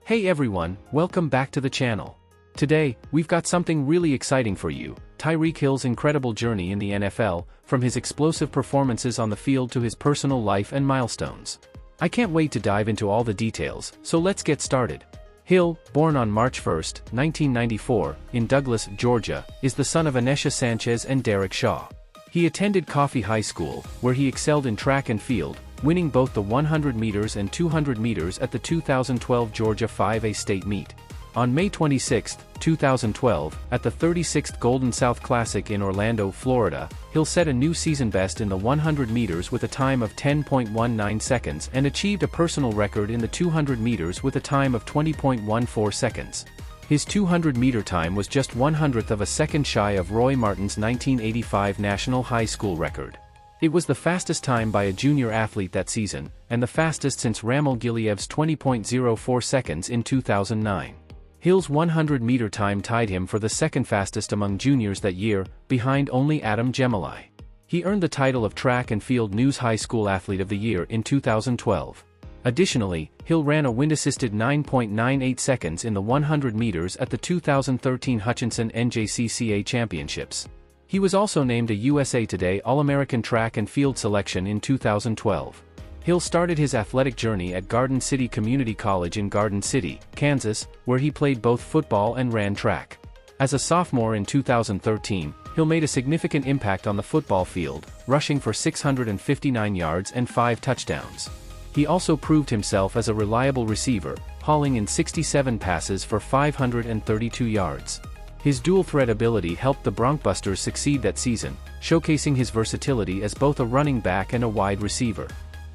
Hey everyone, welcome back to the channel. Today, we've got something really exciting for you, Tyreek Hill's incredible journey in the NFL, from his explosive performances on the field to his personal life and milestones. I can't wait to dive into all the details, so let's get started. Hill, born on March 1, 1994, in Douglas, Georgia, is the son of Anesha Sanchez and Derrick. He attended Coffee High School, where he excelled in track and field, winning both the 100 meters and 200 meters at the 2012 Georgia 5A state meet. On May 26, 2012, at the 36th Golden South Classic in Orlando, Florida, Hill set a new season best in the 100 meters with a time of 10.19 seconds and achieved a personal record in the 200 meters with a time of 20.14 seconds. His 200-meter time was just 1/100th of a second shy of Roy Martin's 1985 national high school record. It was the fastest time by a junior athlete that season, and the fastest since Ramil Guliyev's 20.04 seconds in 2009. Hill's 100-meter time tied him for the second fastest among juniors that year, behind only Adam Gemili. He earned the title of Track and Field News High School Athlete of the Year in 2012. Additionally, Hill ran a wind-assisted 9.98 seconds in the 100 meters at the 2013 Hutchinson NJCCA Championships. He was also named a USA Today All-American Track and Field selection in 2012. Hill started his athletic journey at Garden City Community College in Garden City, Kansas, where he played both football and ran track. As a sophomore in 2013, Hill made a significant impact on the football field, rushing for 659 yards and 5 touchdowns. He also proved himself as a reliable receiver, hauling in 67 passes for 532 yards. His dual-threat ability helped the Broncbusters succeed that season, showcasing his versatility as both a running back and a wide receiver.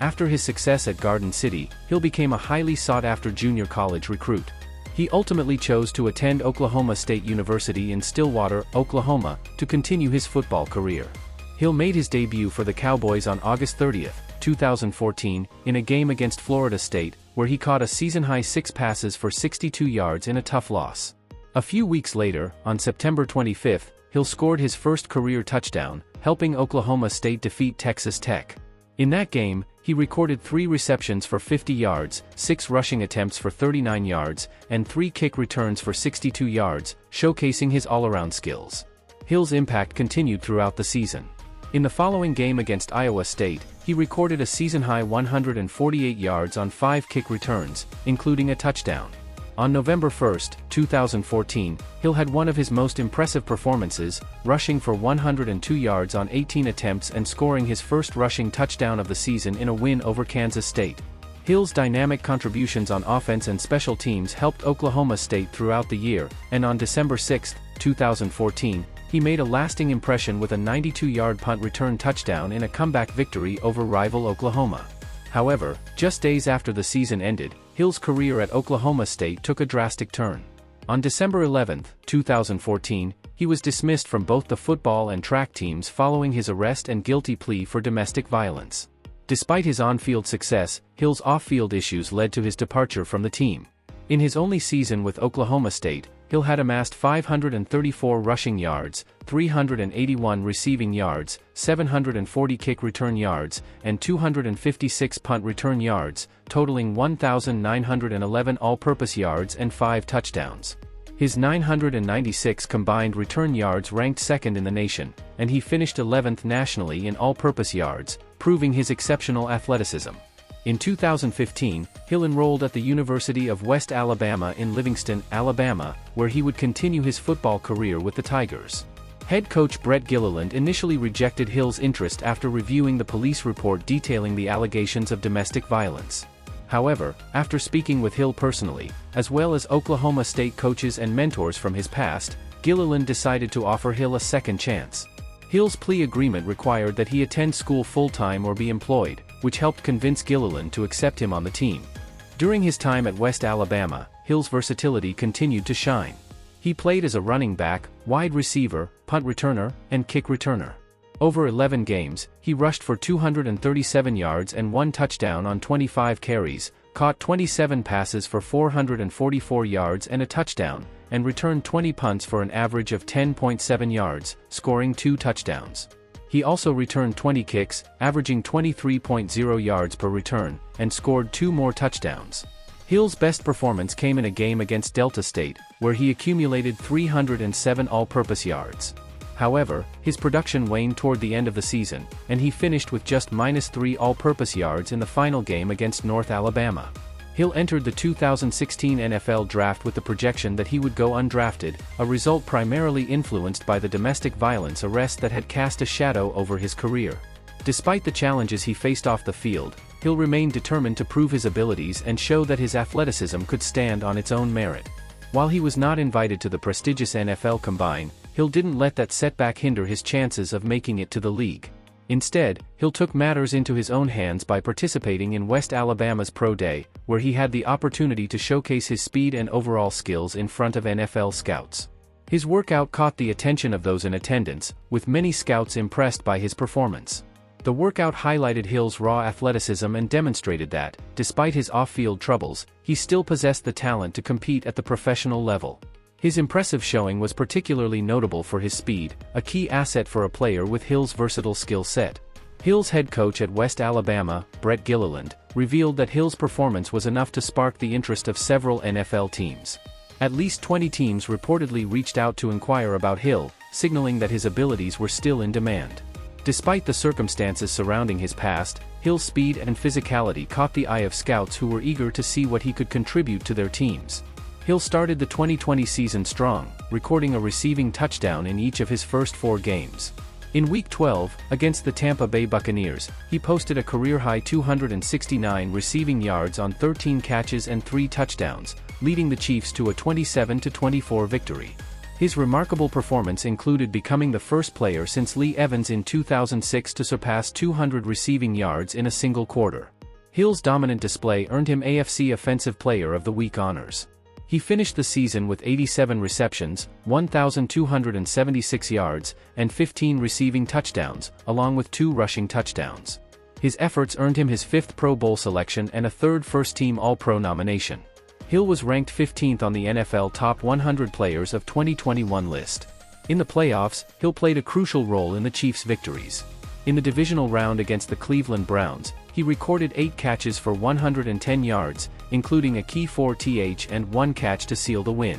After his success at Garden City, Hill became a highly sought-after junior college recruit. He ultimately chose to attend Oklahoma State University in Stillwater, Oklahoma, to continue his football career. Hill made his debut for the Cowboys on August 30, 2014, in a game against Florida State, where he caught a season-high 6 passes for 62 yards in a tough loss. A few weeks later, on September 25, Hill scored his first career touchdown, helping Oklahoma State defeat Texas Tech. In that game, he recorded 3 receptions for 50 yards, 6 rushing attempts for 39 yards, and 3 kick returns for 62 yards, showcasing his all-around skills. Hill's impact continued throughout the season. In the following game against Iowa State, he recorded a season-high 148 yards on 5 kick returns, including a touchdown. On November 1, 2014, Hill had one of his most impressive performances, rushing for 102 yards on 18 attempts and scoring his first rushing touchdown of the season in a win over Kansas State. Hill's dynamic contributions on offense and special teams helped Oklahoma State throughout the year, and on December 6, 2014, he made a lasting impression with a 92-yard punt return touchdown in a comeback victory over rival Oklahoma. However, just days after the season ended, Hill's career at Oklahoma State took a drastic turn. On December 11, 2014, he was dismissed from both the football and track teams following his arrest and guilty plea for domestic violence. Despite his on-field success, Hill's off-field issues led to his departure from the team. In his only season with Oklahoma State, Hill had amassed 534 rushing yards, 381 receiving yards, 740 kick return yards, and 256 punt return yards, totaling 1,911 all-purpose yards and 5 touchdowns. His 996 combined return yards ranked second in the nation, and he finished 11th nationally in all-purpose yards, proving his exceptional athleticism. In 2015, Hill enrolled at the University of West Alabama in Livingston, Alabama, where he would continue his football career with the Tigers. Head coach Brett Gilliland initially rejected Hill's interest after reviewing the police report detailing the allegations of domestic violence. However, after speaking with Hill personally, as well as Oklahoma State coaches and mentors from his past, Gilliland decided to offer Hill a second chance. Hill's plea agreement required that he attend school full-time or be employed, which helped convince Gilliland to accept him on the team. During his time at West Alabama, Hill's versatility continued to shine. He played as a running back, wide receiver, punt returner, and kick returner. Over 11 games, he rushed for 237 yards and 1 touchdown on 25 carries, caught 27 passes for 444 yards and a touchdown, and returned 20 punts for an average of 10.7 yards, scoring 2 touchdowns. He also returned 20 kicks, averaging 23.0 yards per return, and scored 2 more touchdowns. Hill's best performance came in a game against Delta State, where he accumulated 307 all-purpose yards. However, his production waned toward the end of the season, and he finished with just -3 all-purpose yards in the final game against North Alabama. Hill entered the 2016 NFL Draft with the projection that he would go undrafted, a result primarily influenced by the domestic violence arrest that had cast a shadow over his career. Despite the challenges he faced off the field, Hill remained determined to prove his abilities and show that his athleticism could stand on its own merit. While he was not invited to the prestigious NFL Combine, Hill didn't let that setback hinder his chances of making it to the league. Instead, Hill took matters into his own hands by participating in West Alabama's Pro Day, where he had the opportunity to showcase his speed and overall skills in front of NFL scouts. His workout caught the attention of those in attendance, with many scouts impressed by his performance. The workout highlighted Hill's raw athleticism and demonstrated that, despite his off-field troubles, he still possessed the talent to compete at the professional level. His impressive showing was particularly notable for his speed, a key asset for a player with Hill's versatile skill set. Hill's head coach at West Alabama, Brett Gilliland, revealed that Hill's performance was enough to spark the interest of several NFL teams. At least 20 teams reportedly reached out to inquire about Hill, signaling that his abilities were still in demand. Despite the circumstances surrounding his past, Hill's speed and physicality caught the eye of scouts who were eager to see what he could contribute to their teams. Hill started the 2020 season strong, recording a receiving touchdown in each of his first 4 games. In Week 12, against the Tampa Bay Buccaneers, he posted a career-high 269 receiving yards on 13 catches and 3 touchdowns, leading the Chiefs to a 27-24 victory. His remarkable performance included becoming the first player since Lee Evans in 2006 to surpass 200 receiving yards in a single quarter. Hill's dominant display earned him AFC Offensive Player of the Week honors. He finished the season with 87 receptions, 1,276 yards, and 15 receiving touchdowns, along with 2 rushing touchdowns. His efforts earned him his 5th Pro Bowl selection and a 3rd first-team All-Pro nomination. Hill was ranked 15th on the NFL Top 100 Players of 2021 list. In the playoffs, Hill played a crucial role in the Chiefs' victories. In the divisional round against the Cleveland Browns, he recorded 8 catches for 110 yards, including a key 4th and 1 catch to seal the win.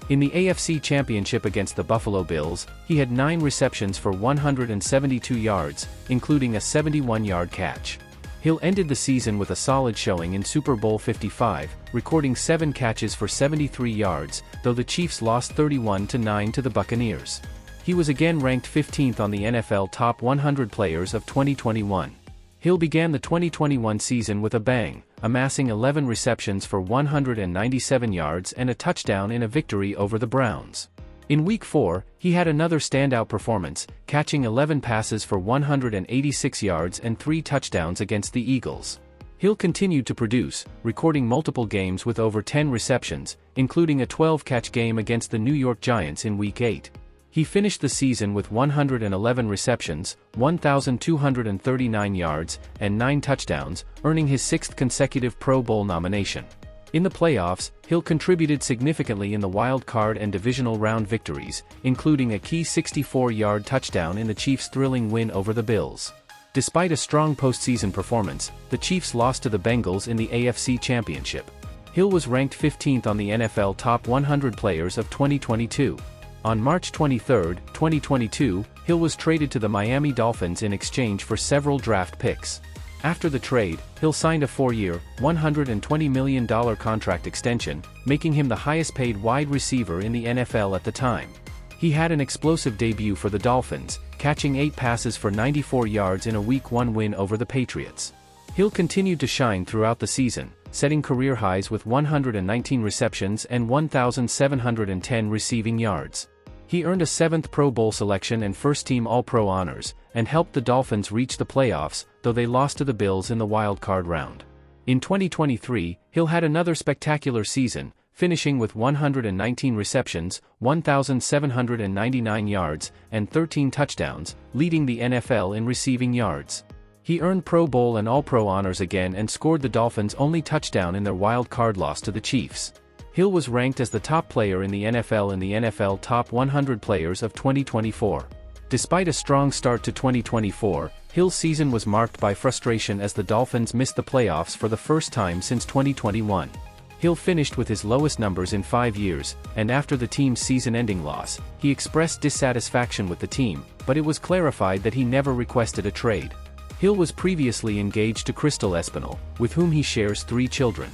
In the AFC Championship against the Buffalo Bills, he had 9 receptions for 172 yards, including a 71-yard catch. Hill ended the season with a solid showing in Super Bowl 55, recording 7 catches for 73 yards, though the Chiefs lost 31-9 to the Buccaneers. He was again ranked 15th on the NFL Top 100 Players of 2021. Hill began the 2021 season with a bang, amassing 11 receptions for 197 yards and a touchdown in a victory over the Browns. In Week 4, he had another standout performance, catching 11 passes for 186 yards and 3 touchdowns against the Eagles. Hill continued to produce, recording multiple games with over 10 receptions, including a 12-catch game against the New York Giants in Week 8. He finished the season with 111 receptions, 1,239 yards, and 9 touchdowns, earning his 6th consecutive Pro Bowl nomination. In the playoffs, Hill contributed significantly in the wild card and divisional round victories, including a key 64-yard touchdown in the Chiefs' thrilling win over the Bills. Despite a strong postseason performance, the Chiefs lost to the Bengals in the AFC Championship. Hill was ranked 15th on the NFL Top 100 Players of 2022. On March 23, 2022, Hill was traded to the Miami Dolphins in exchange for several draft picks. After the trade, Hill signed a 4-year, $120 million contract extension, making him the highest-paid wide receiver in the NFL at the time. He had an explosive debut for the Dolphins, catching 8 passes for 94 yards in a Week 1 win over the Patriots. Hill continued to shine throughout the season, setting career highs with 119 receptions and 1,710 receiving yards. He earned a 7th Pro Bowl selection and first-team All-Pro honors, and helped the Dolphins reach the playoffs, though they lost to the Bills in the wild card round. In 2023, Hill had another spectacular season, finishing with 119 receptions, 1,799 yards, and 13 touchdowns, leading the NFL in receiving yards. He earned Pro Bowl and All-Pro honors again and scored the Dolphins' only touchdown in their wild card loss to the Chiefs. Hill was ranked as the top player in the NFL Top 100 Players of 2024. Despite a strong start to 2024, Hill's season was marked by frustration as the Dolphins missed the playoffs for the first time since 2021. Hill finished with his lowest numbers in 5 years, and after the team's season-ending loss, he expressed dissatisfaction with the team, but it was clarified that he never requested a trade. Hill was previously engaged to Crystal Espinal, with whom he shares 3 children.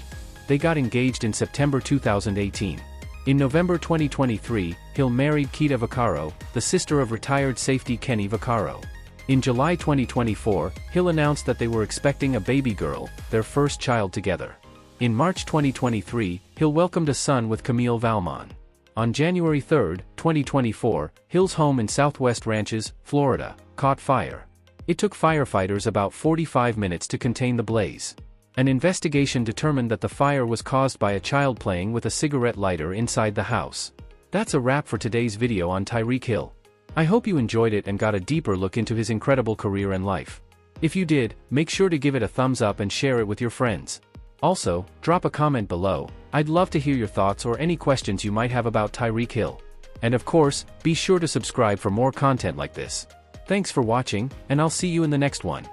They got engaged in September 2018. In November 2023, Hill married Kita Vaccaro, the sister of retired safety Kenny Vaccaro. In July 2024, Hill announced that they were expecting a baby girl, their first child together. In March 2023, Hill welcomed a son with Camille Valmon. On January 3, 2024, Hill's home in Southwest Ranches, Florida, caught fire. It took firefighters about 45 minutes to contain the blaze. An investigation determined that the fire was caused by a child playing with a cigarette lighter inside the house. That's a wrap for today's video on Tyreek Hill. I hope you enjoyed it and got a deeper look into his incredible career and life. If you did, make sure to give it a thumbs up and share it with your friends. Also, drop a comment below. I'd love to hear your thoughts or any questions you might have about Tyreek Hill. And of course, be sure to subscribe for more content like this. Thanks for watching, and I'll see you in the next one.